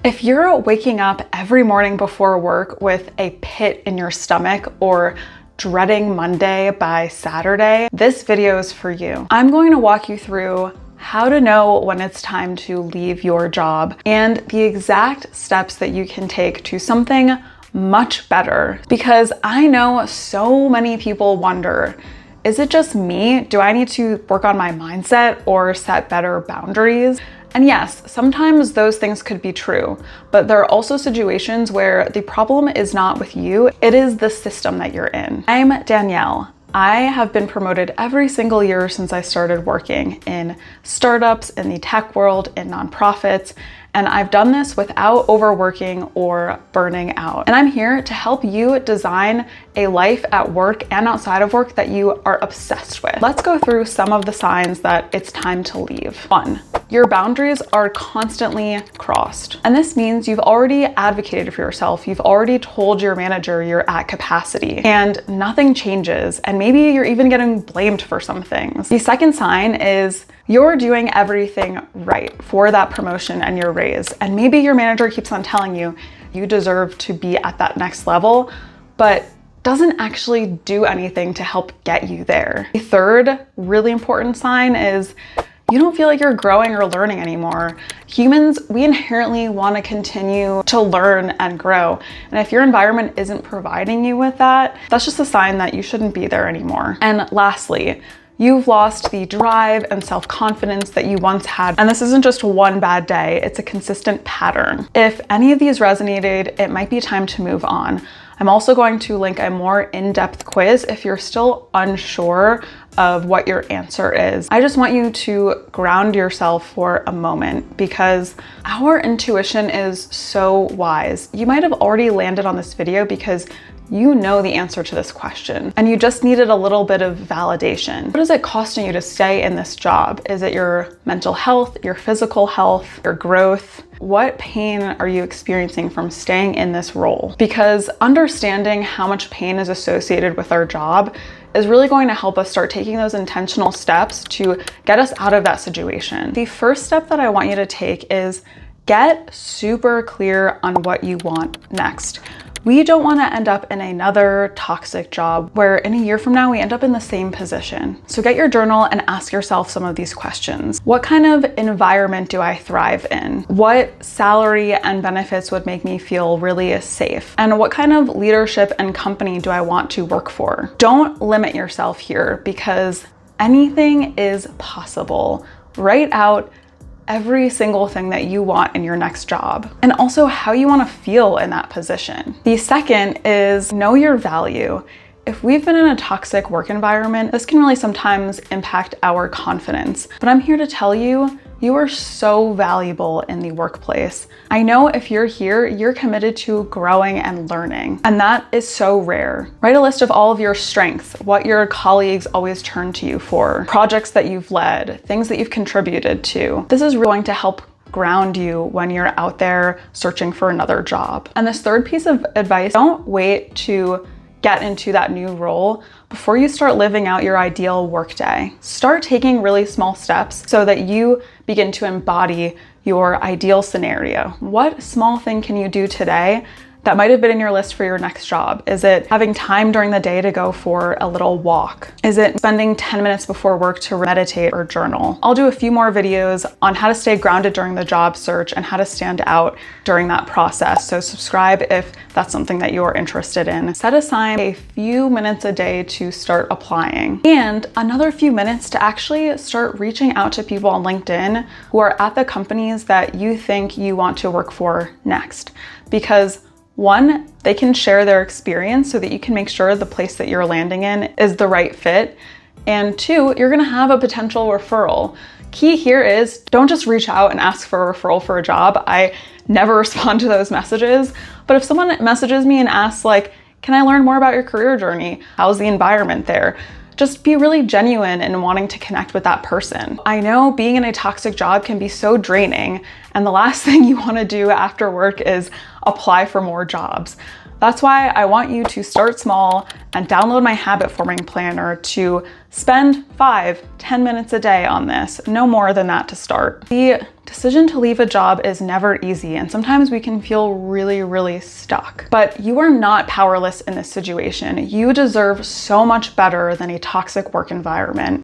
If you're waking up every morning before work with a pit in your stomach or dreading Monday by Saturday, this video is for you. I'm going to walk you through how to know when it's time to leave your job and the exact steps that you can take to something much better. Because I know so many people wonder, is it just me? Do I need to work on my mindset or set better boundaries? And yes, sometimes those things could be true, but there are also situations where the problem is not with you, it is the system that you're in. I'm Danielle. I have been promoted every single year since I started working in startups, in the tech world, in nonprofits, and I've done this without overworking or burning out. And I'm here to help you design a life at work and outside of work that you are obsessed with. Let's go through some of the signs that it's time to leave. 1, your boundaries are constantly crossed. And this means you've already advocated for yourself. You've already told your manager you're at capacity and nothing changes. And maybe you're even getting blamed for some things. The second sign is you're doing everything right for that promotion and your raise. And maybe your manager keeps on telling you you deserve to be at that next level, but doesn't actually do anything to help get you there. The third really important sign is you don't feel like you're growing or learning anymore. Humans, we inherently want to continue to learn and grow. And if your environment isn't providing you with that, that's just a sign that you shouldn't be there anymore. And lastly, you've lost the drive and self-confidence that you once had. And this isn't just one bad day, it's a consistent pattern. If any of these resonated, it might be time to move on. I'm also going to link a more in-depth quiz if you're still unsure of what your answer is. I just want you to ground yourself for a moment because our intuition is so wise. You might have already landed on this video because you know the answer to this question and you just needed a little bit of validation. What is it costing you to stay in this job? Is it your mental health, your physical health, your growth? What pain are you experiencing from staying in this role? Because understanding how much pain is associated with our job is really going to help us start taking those intentional steps to get us out of that situation. The first step that I want you to take is get super clear on what you want next. We don't want to end up in another toxic job where in a year from now we end up in the same position. So get your journal and ask yourself some of these questions. What kind of environment do I thrive in? What salary and benefits would make me feel really safe? And what kind of leadership and company do I want to work for? Don't limit yourself here because anything is possible. Write out every single thing that you want in your next job and also how you want to feel in that position. The second is know your value. If we've been in a toxic work environment, this can really sometimes impact our confidence. But I'm here to tell you, you are so valuable in the workplace. I know if you're here, you're committed to growing and learning, and that is so rare. Write a list of all of your strengths, what your colleagues always turn to you for, projects that you've led, things that you've contributed to. This is going to help ground you when you're out there searching for another job. And this third piece of advice, don't wait to get into that new role before you start living out your ideal workday. Start taking really small steps so that you begin to embody your ideal scenario. What small thing can you do today that might have been in your list for your next job? Is it having time during the day to go for a little walk? Is it spending 10 minutes before work to meditate or journal? I'll do a few more videos on how to stay grounded during the job search and how to stand out during that process. So subscribe if that's something that you're interested in. Set aside a few minutes a day to start applying and another few minutes to actually start reaching out to people on LinkedIn who are at the companies that you think you want to work for next. Because 1, they can share their experience so that you can make sure the place that you're landing in is the right fit. And 2, you're gonna have a potential referral. Key here is don't just reach out and ask for a referral for a job. I never respond to those messages. But if someone messages me and asks like, can I learn more about your career journey? How's the environment there? Just be really genuine in wanting to connect with that person. I know being in a toxic job can be so draining, And the last thing you want to do after work is apply for more jobs. That's why I want you to start small and download my habit forming planner to spend 5-10 minutes a day on this, no more than that to start. The decision to leave a job is never easy, and sometimes we can feel really stuck. But you are not powerless in this situation. You deserve so much better than a toxic work environment.